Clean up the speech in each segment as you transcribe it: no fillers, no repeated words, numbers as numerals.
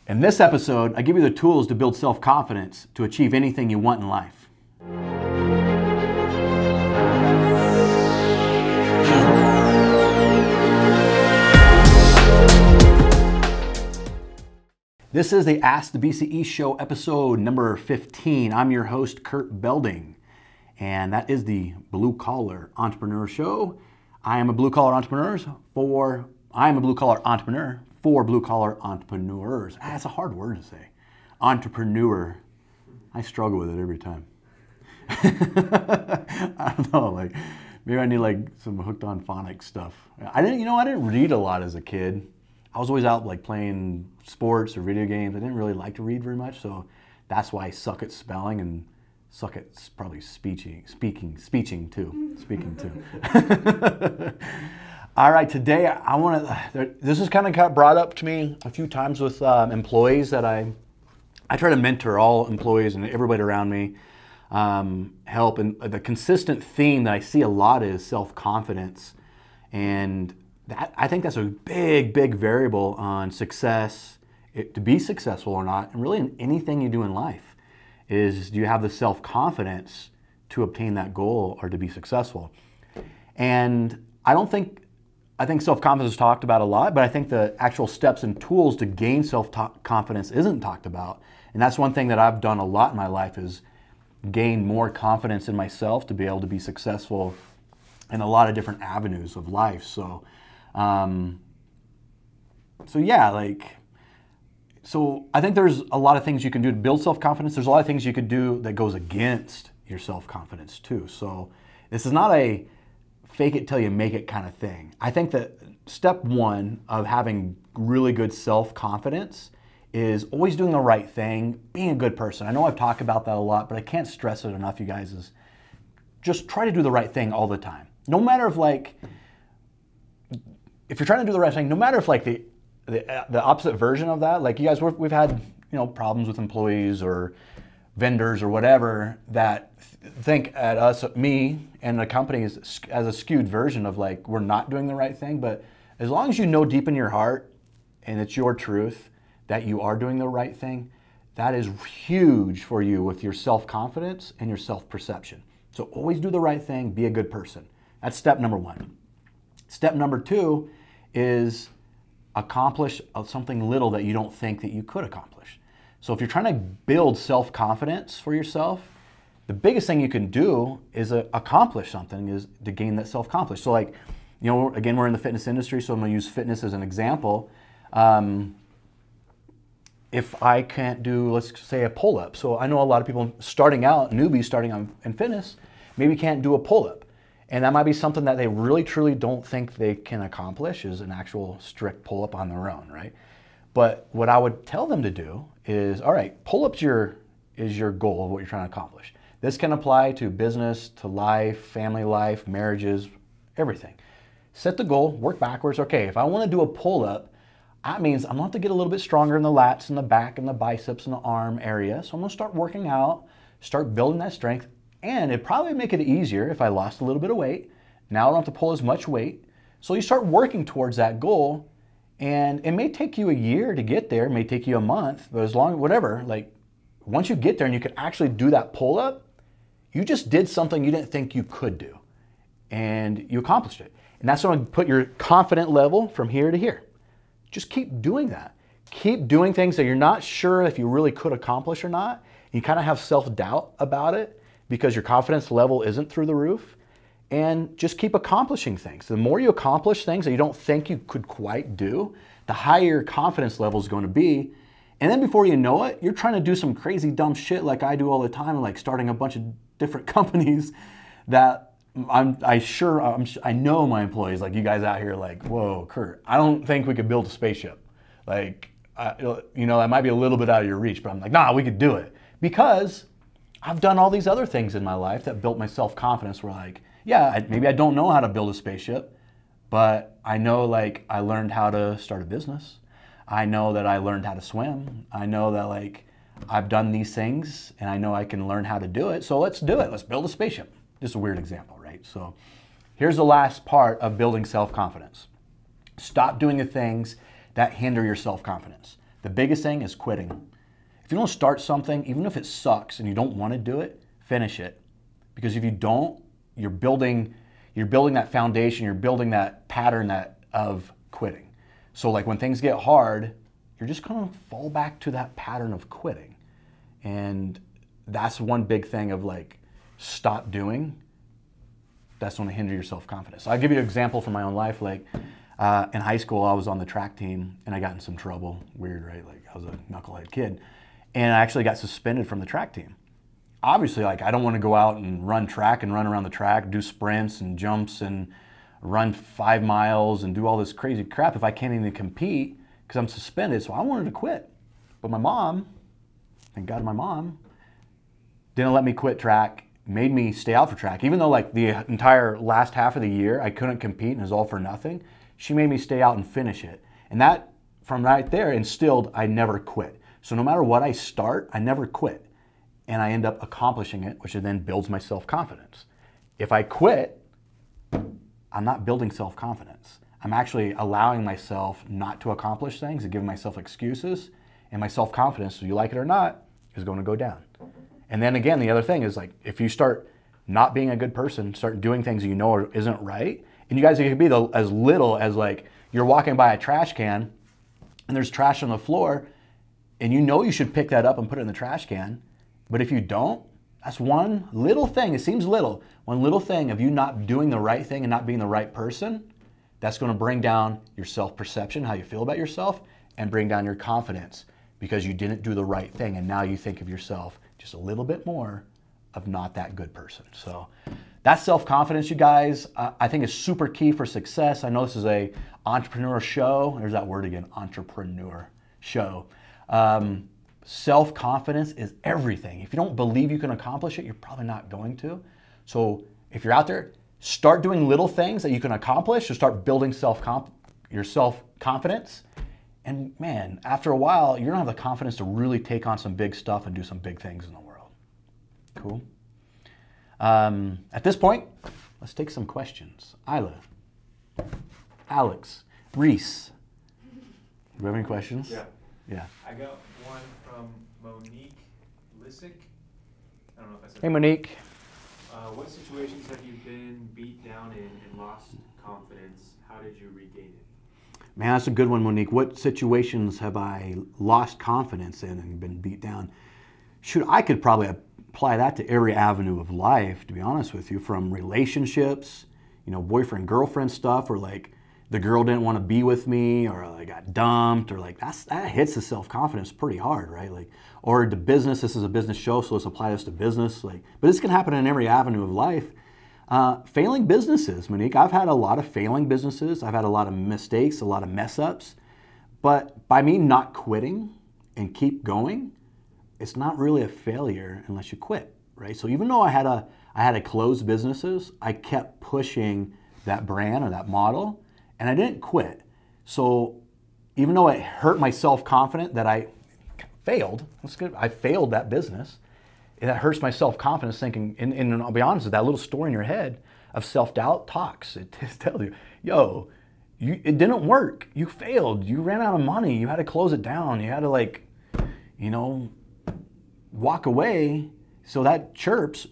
In this episode, I give you the tools to build self-confidence to achieve anything you want in life. This is the Ask the BCE Show episode number 15. I'm your host, Kurt Belding, and that is the Blue Collar Entrepreneur Show. I am a blue collar entrepreneur for blue collar entrepreneurs. That's a hard word to say. Entrepreneur. I struggle with it every time. I don't know, like maybe I need some hooked on phonics stuff. I didn't read a lot as a kid. I was always out playing sports or video games. I didn't really like to read very much, so that's why I suck at spelling and suck at probably speaking too. All right, today I want to. This is kind of brought up to me a few times with employees that I try to mentor all employees and everybody around me, help. And the consistent theme that I see a lot is self-confidence, and I think that's a big variable on success, to be successful or not, and really in anything you do in life, is do you have the self-confidence to obtain that goal or to be successful? And I think self-confidence is talked about a lot, but I think the actual steps and tools to gain self-confidence isn't talked about. And that's one thing that I've done a lot in my life, is gain more confidence in myself to be able to be successful in a lot of different avenues of life. So I think there's a lot of things you can do to build self-confidence. There's a lot of things you could do that goes against your self-confidence too. So this is not a fake it till you make it kind of thing. I think that step one of having really good self-confidence is always doing the right thing, being a good person. I know I've talked about that a lot, but I can't stress it enough, you guys, is just try to do the right thing all the time. No matter if you're trying to do the right thing, no matter if the opposite version of that, you guys, we've had problems with employees or vendors or whatever that think at us, me and the company as a skewed version of we're not doing the right thing. But as long as you know deep in your heart and it's your truth that you are doing the right thing, that is huge for you with your self-confidence and your self-perception. So always do the right thing, be a good person. That's step number one. Step number two is accomplish something little that you don't think that you could accomplish. So if you're trying to build self-confidence for yourself, the biggest thing you can do is accomplish something, is to gain that self-confidence. So again, we're in the fitness industry, so I'm gonna use fitness as an example. If I can't do, let's say, a pull-up. So I know a lot of people starting out, newbies starting out in fitness, maybe can't do a pull-up. And that might be something that they really, truly don't think they can accomplish, is an actual strict pull-up on their own, right? But what I would tell them to do is, all right, pull-ups is your goal of what you're trying to accomplish. This can apply to business, to life, family life, marriages, everything. Set the goal, work backwards. Okay, if I want to do a pull-up, that means I'm going to have to get a little bit stronger in the lats and the back and the biceps and the arm area. So I'm going to start working out, start building that strength. And it'd probably make it easier if I lost a little bit of weight. Now I don't have to pull as much weight. So you start working towards that goal, and it may take you a year to get there, it may take you a month, but once you get there and you can actually do that pull-up, you just did something you didn't think you could do, and you accomplished it. And that's going to put your confidence level from here to here. Just keep doing that. Keep doing things that you're not sure if you really could accomplish or not. You kind of have self-doubt about it, because your confidence level isn't through the roof, and just keep accomplishing things. The more you accomplish things that you don't think you could quite do, the higher your confidence level is going to be. And then before you know it, you're trying to do some crazy dumb shit like I do all the time, like starting a bunch of different companies that I know my employees, like you guys out here, whoa, Kurt, I don't think we could build a spaceship. That might be a little bit out of your reach, but I'm like, nah, we could do it. Because I've done all these other things in my life that built my self-confidence. Maybe I don't know how to build a spaceship, but I know I learned how to start a business. I know that I learned how to swim. I know that I've done these things, and I know I can learn how to do it. So let's do it. Let's build a spaceship. Just a weird example, right? So here's the last part of building self-confidence. Stop doing the things that hinder your self-confidence. The biggest thing is quitting. If you don't start something, even if it sucks and you don't want to do it, finish it. Because if you don't, you're building that foundation, you're building that pattern of quitting. So like when things get hard, you're just going to fall back to that pattern of quitting. And that's one big thing of like, stop doing. That's going to hinder your self-confidence. So I'll give you an example from my own life. Like in high school, I was on the track team and I got in some trouble. Weird, right? Like I was a knucklehead kid. And I actually got suspended from the track team. Obviously, like I don't want to go out and run track and run around the track, do sprints and jumps and run 5 miles and do all this crazy crap if I can't even compete because I'm suspended. So I wanted to quit. But my mom, thank God my mom, didn't let me quit track, made me stay out for track. Even though like the entire last half of the year I couldn't compete and it was all for nothing, she made me stay out and finish it. And that, from right there, instilled I never quit. So no matter what I start, I never quit. And I end up accomplishing it, which then builds my self-confidence. If I quit, I'm not building self-confidence. I'm actually allowing myself not to accomplish things and giving myself excuses. And my self-confidence, whether you like it or not, is going to go down. And then again, the other thing is like, if you start not being a good person, start doing things you know isn't right, and you guys, it could be as little as like, you're walking by a trash can and there's trash on the floor and you know you should pick that up and put it in the trash can. But if you don't, that's one little thing. It seems little. One little thing of you not doing the right thing and not being the right person, that's going to bring down your self-perception, how you feel about yourself, and bring down your confidence because you didn't do the right thing. And now you think of yourself just a little bit more of not that good person. So that's self-confidence, you guys. I think it's super key for success. I know this is a entrepreneur show. There's that word again, entrepreneur show. Self-confidence is everything. If you don't believe you can accomplish it, you're probably not going to. So if you're out there, start doing little things that you can accomplish, or start building your self-confidence. And man, after a while, you're gonna have the confidence to really take on some big stuff and do some big things in the world. Cool. At this point, let's take some questions. Isla, Alex, Reese, do you have any questions? Yeah. Yeah. I got one from Monique Lissick. I don't know if I said Hey, Monique. What situations have you been beat down in and lost confidence? How did you regain it? Man, that's a good one, Monique. What situations have I lost confidence in and been beat down? Shoot, I could probably apply that to every avenue of life, to be honest with you, from relationships, you know, boyfriend, girlfriend stuff, or like the girl didn't want to be with me, or I got dumped, or like that hits the self-confidence pretty hard, right? Like, or the business, this is a business show, so let's apply this to business. Like, but this can happen in every avenue of life. Failing businesses, Monique. I've had a lot of failing businesses. I've had a lot of mistakes, a lot of mess ups. But by me not quitting and keep going, it's not really a failure unless you quit, right? So even though I had to close businesses, I kept pushing that brand or that model, and I didn't quit. So even though it hurt my self-confidence that I failed, that's good. I failed that business. That hurts my self-confidence thinking, and I'll be honest with that little story in your head of self-doubt talks. It tells you, yo, it didn't work. You failed. You ran out of money. You had to close it down. You had to like, you know, walk away. So that chirps,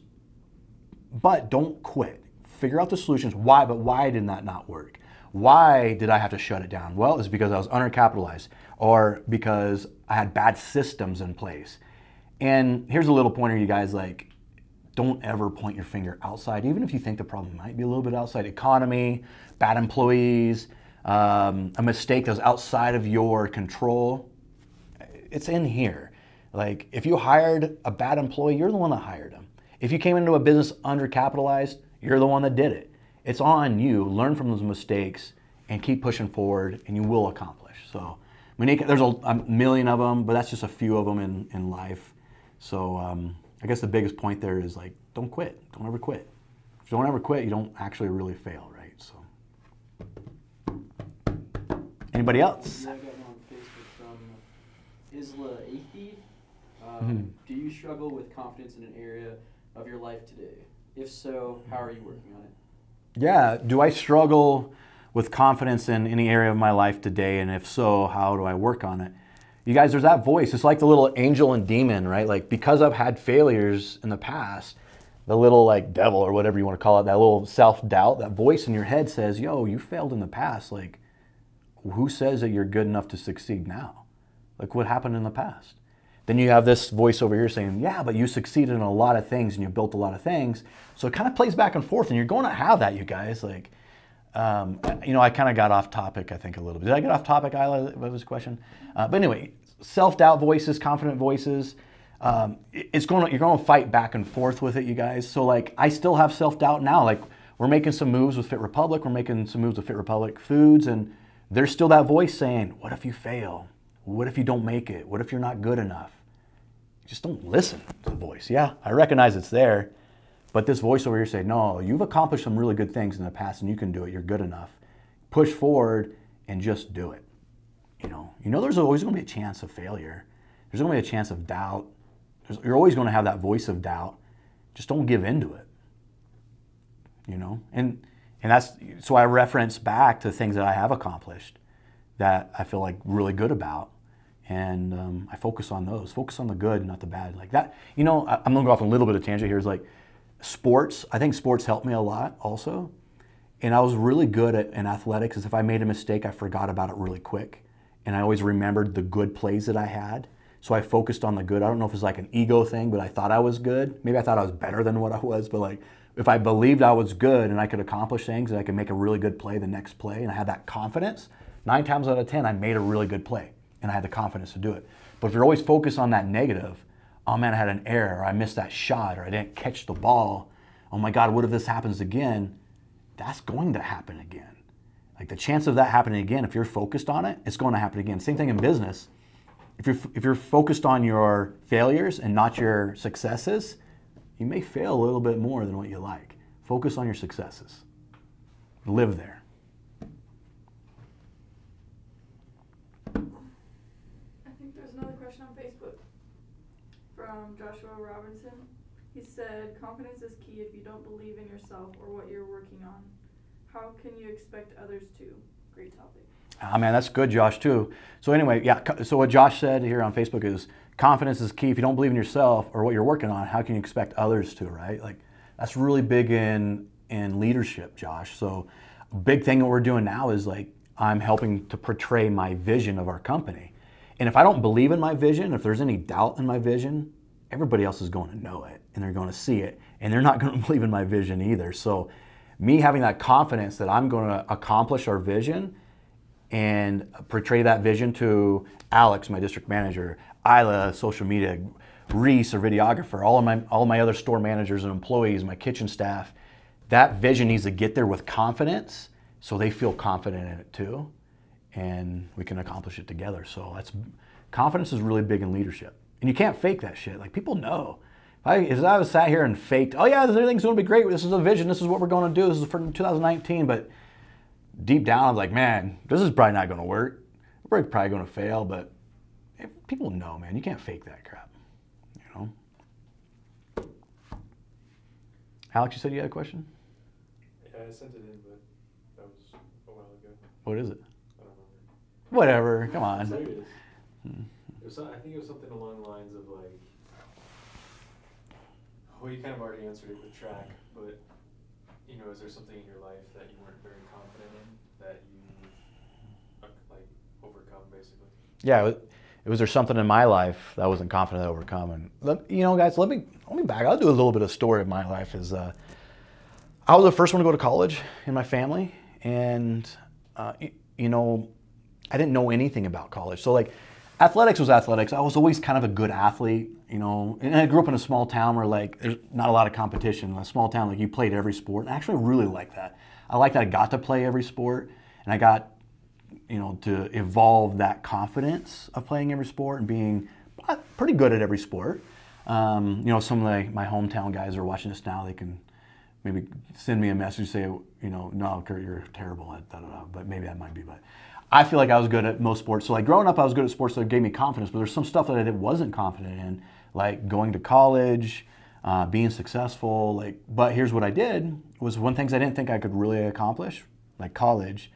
but don't quit. Figure out the solutions. Why? But why did that not work? Why did I have to shut it down? Well, it's because I was undercapitalized, or because I had bad systems in place. And here's a little pointer, you guys, like, don't ever point your finger outside, even if you think the problem might be a little bit outside. Economy, bad employees, a mistake that's outside of your control. It's in here. Like, if you hired a bad employee, you're the one that hired him. If you came into a business undercapitalized, you're the one that did it. It's on you. Learn from those mistakes and keep pushing forward, and you will accomplish. So, Monique, there's a million of them, but that's just a few of them in life. So I guess the biggest point there is like, don't quit. Don't ever quit. If you don't ever quit, you don't actually really fail, right? So, anybody else? Yeah, I got one on Facebook from Isla Athey. Do you struggle with confidence in an area of your life today? If so, how are you working on it? Yeah, do I struggle with confidence in any area of my life today? And if so, how do I work on it? You guys, there's that voice. It's like the little angel and demon, right? Like, because I've had failures in the past, the little like devil or whatever you want to call it, that little self-doubt, that voice in your head says, yo, you failed in the past. Like, who says that you're good enough to succeed now? Like, what happened in the past? Then you have this voice over here saying, yeah, but you succeeded in a lot of things and you built a lot of things. So it kind of plays back and forth, and you're going to have that, you guys. Like, you know, I kind of got off topic, I think, a little bit. Did I get off topic, Isla? What was the question? But anyway, self-doubt voices, confident voices. You're going to fight back and forth with it, you guys. So like, I still have self-doubt now. Like, we're making some moves with Fit Republic. We're making some moves with Fit Republic Foods, and there's still that voice saying, what if you fail? What if you don't make it? What if you're not good enough? Just don't listen to the voice. Yeah, I recognize it's there, but this voice over here saying, no, you've accomplished some really good things in the past and you can do it. You're good enough. Push forward and just do it. You know, there's always going to be a chance of failure. There's going to be a chance of doubt. You're always going to have that voice of doubt. Just don't give into it. You know, and that's, so I reference back to things that I have accomplished that I feel like really good about. And I focus on those. Focus on the good, not the bad. Like that, you know, I'm going to go off a little bit of tangent here. Is like sports. I think sports helped me a lot also. And I was really good in athletics, is if I made a mistake, I forgot about it really quick. And I always remembered the good plays that I had. So I focused on the good. I don't know if it's like an ego thing, but I thought I was good. Maybe I thought I was better than what I was. But like, if I believed I was good and I could accomplish things and I could make a really good play the next play, and I had that confidence, 9 times out of 10, I made a really good play. And I had the confidence to do it. But if you're always focused on that negative, oh man, I had an error, or I missed that shot, or I didn't catch the ball, oh my God, what if this happens again? That's going to happen again. Like, the chance of that happening again, if you're focused on it, it's going to happen again. Same thing in business. If you're focused on your failures and not your successes, you may fail a little bit more than what you like. Focus on your successes. Live there. From Joshua Robinson. He said, confidence is key if you don't believe in yourself or what you're working on. How can you expect others to? Great topic. Ah, man, that's good, Josh, too. So anyway, yeah, so what Josh said here on Facebook is, confidence is key. If you don't believe in yourself or what you're working on, how can you expect others to, right? Like, that's really big in leadership, Josh. So a big thing that we're doing now is like, I'm helping to portray my vision of our company. And if I don't believe in my vision, if there's any doubt in my vision, everybody else is going to know it and they're going to see it, and they're not going to believe in my vision either. So me having that confidence that I'm going to accomplish our vision and portray that vision to Alex, my district manager, Isla, social media, Reese, our videographer, all my other store managers and employees, my kitchen staff, that vision needs to get there with confidence so they feel confident in it too. And we can accomplish it together. So confidence is really big in leadership. And you can't fake that shit. Like, people know. If I was sat here and faked, oh yeah, everything's going to be great. This is a vision. This is what we're going to do. This is for 2019. But deep down, I'm like, man, this is probably not going to work. We're probably going to fail. But people know, man. You can't fake that crap. You know? Alex, you said you had a question? Yeah, I sent it in, but that was a while ago. What is it? I don't remember. Whatever. Come on. There it is. I think it was something along the lines of like, well, you kind of already answered it with track, but you know, is there something in your life that you weren't very confident in that you like overcome, basically? Yeah, was there something in my life that I wasn't confident to overcome? And you know, guys, let me back. I'll do a little bit of story of my life. I was the first one to go to college in my family, and you know, I didn't know anything about college. So like, athletics was athletics. I was always kind of a good athlete, you know, and I grew up in a small town where like there's not a lot of competition. In a small town, like you played every sport, and I actually really like that. I like that I got to play every sport, and I got, you know, to evolve that confidence of playing every sport and being pretty good at every sport. You know, some of my hometown guys are watching this now. They can maybe send me a message, say, you know, no, Kurt, you're terrible at da-da-da, but maybe I might be, but I feel like I was good at most sports. So like growing up, I was good at sports that gave me confidence, but there's some stuff that I wasn't confident in, like going to college, being successful. Like, but here's what I did was one things I didn't think I could really accomplish, like college.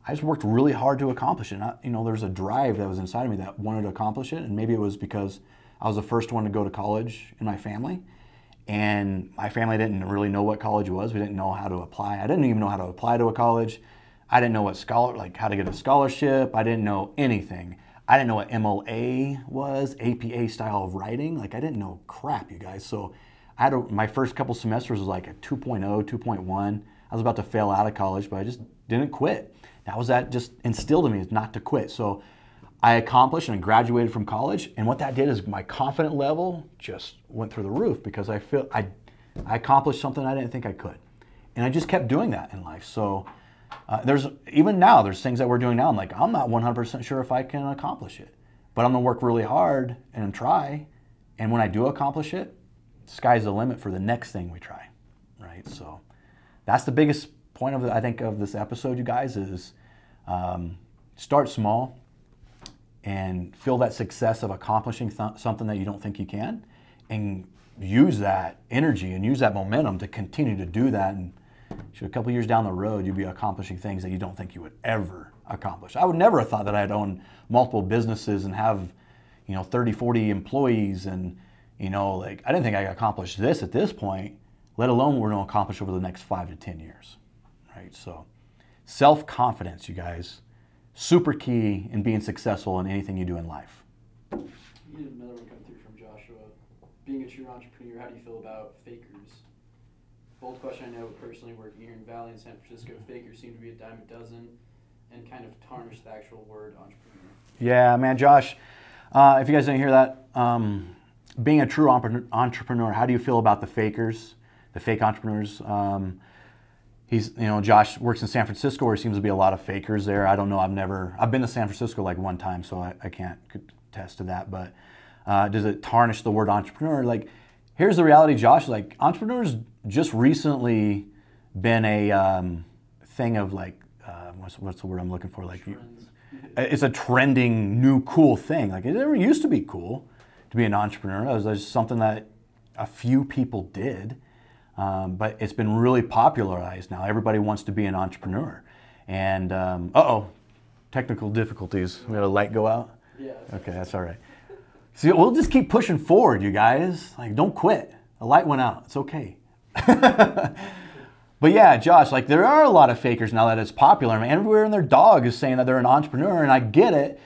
I just worked really hard to accomplish it. There's a drive that was inside of me that wanted to accomplish it, and maybe it was because I was the first one to go to college in my family, and my family didn't really know what college was. We didn't know how to apply. I didn't even know how to apply to a college. I didn't know how to get a scholarship. I didn't know anything. I didn't know what MLA was, APA style of writing. Like, I didn't know crap, you guys. So my first couple semesters was like a 2.0, 2.1. I was about to fail out of college, but I just didn't quit. That just instilled in me is not to quit. So I accomplished and graduated from college, and what that did is my confidence level just went through the roof because I accomplished something I didn't think I could. And I just kept doing that in life. So there's things that we're doing now. I'm like, I'm not 100% sure if I can accomplish it, but I'm gonna work really hard and try. And when I do accomplish it, sky's the limit for the next thing we try, right? So that's the biggest point I think of this episode, you guys, is start small and feel that success of accomplishing something that you don't think you can, and use that energy and use that momentum to continue to do that. And a couple years down the road, you'll be accomplishing things that you don't think you would ever accomplish. I would never have thought that I'd own multiple businesses and have 30, 40 employees, and I didn't think I could accomplish this at this point, let alone what we're going to accomplish over the next 5 to 10 years, right? So self-confidence, you guys, super key in being successful in anything you do in life. You had another one come through from Joshua. Being a true entrepreneur, how do you feel about fakers? Bold question, I know, personally working here in Valley and San Francisco, fakers seem to be a dime a dozen and kind of tarnish the actual word entrepreneur. Yeah, man, Josh, if you guys didn't hear that, being a true entrepreneur, how do you feel about the fakers, the fake entrepreneurs? Josh works in San Francisco, where there seems to be a lot of fakers there. I don't know, I've been to San Francisco like one time, so I can't attest to that, but does it tarnish the word entrepreneur? Like, here's the reality, Josh, like, entrepreneurs just recently been a thing of like, what's the word I'm looking for? Like, it's a trending new cool thing. Like, it never used to be cool to be an entrepreneur. It was just something that a few people did. But it's been really popularized now. Everybody wants to be an entrepreneur. And, technical difficulties. We had a light go out? Yeah. Okay, that's all right. See, we'll just keep pushing forward, you guys. Like, don't quit. The light went out. It's okay. But yeah, Josh, like, there are a lot of fakers now that it's popular. I mean, everywhere in their dog is saying that they're an entrepreneur, and I get it.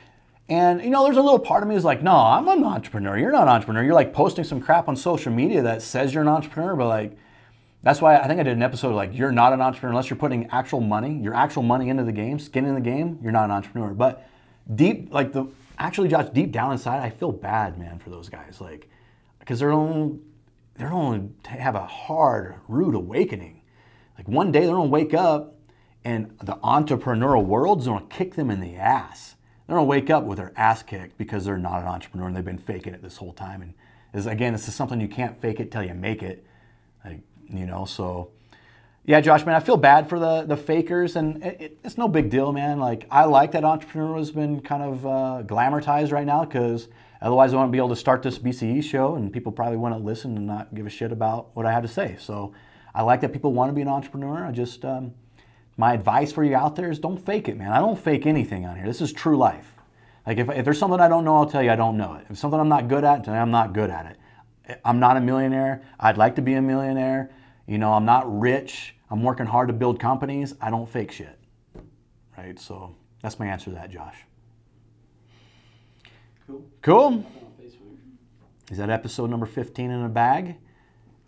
And, there's a little part of me is like, no, I'm an entrepreneur. You're not an entrepreneur. You're like posting some crap on social media that says you're an entrepreneur, but like, that's why I think I did an episode like, you're not an entrepreneur unless you're putting your actual money into the game, skin in the game, you're not an entrepreneur. But Josh, deep down inside, I feel bad, man, for those guys. Like, because they're going to have a hard, rude awakening. Like, one day they're going to wake up and the entrepreneurial world's going to kick them in the ass. They're going to wake up with their ass kicked because they're not an entrepreneur and they've been faking it this whole time. And this is something you can't fake it till you make it. Like, so yeah, Josh, man, I feel bad for the fakers, and it's no big deal, man. Like, I like that entrepreneur has been kind of glamorized right now, because otherwise I wouldn't be able to start this BCE show, and people probably wouldn't listen and not give a shit about what I have to say. So I like that people want to be an entrepreneur. My advice for you out there is don't fake it, man. I don't fake anything on here. This is true life. Like, if there's something I don't know, I'll tell you I don't know it. If something I'm not good at, then I'm not good at it. I'm not a millionaire. I'd like to be a millionaire. I'm not rich. I'm working hard to build companies. I don't fake shit, right? So that's my answer to that, Josh. Cool? Is that episode number 15 in a bag?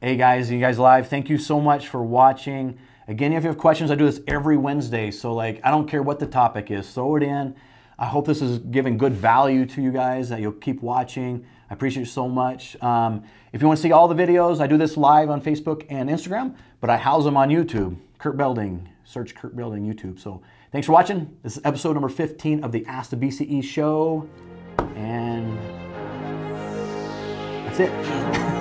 Hey guys, you guys live, thank you so much for watching. Again, if you have questions, I do this every Wednesday. So like, I don't care what the topic is, throw it in. I hope this is giving good value to you guys, that you'll keep watching. I appreciate you so much. If you want to see all the videos, I do this live on Facebook and Instagram, but I house them on YouTube. Kurt Belding, search Kurt Belding YouTube. So thanks for watching. This is episode number 15 of the Ask the BCE Show. And that's it.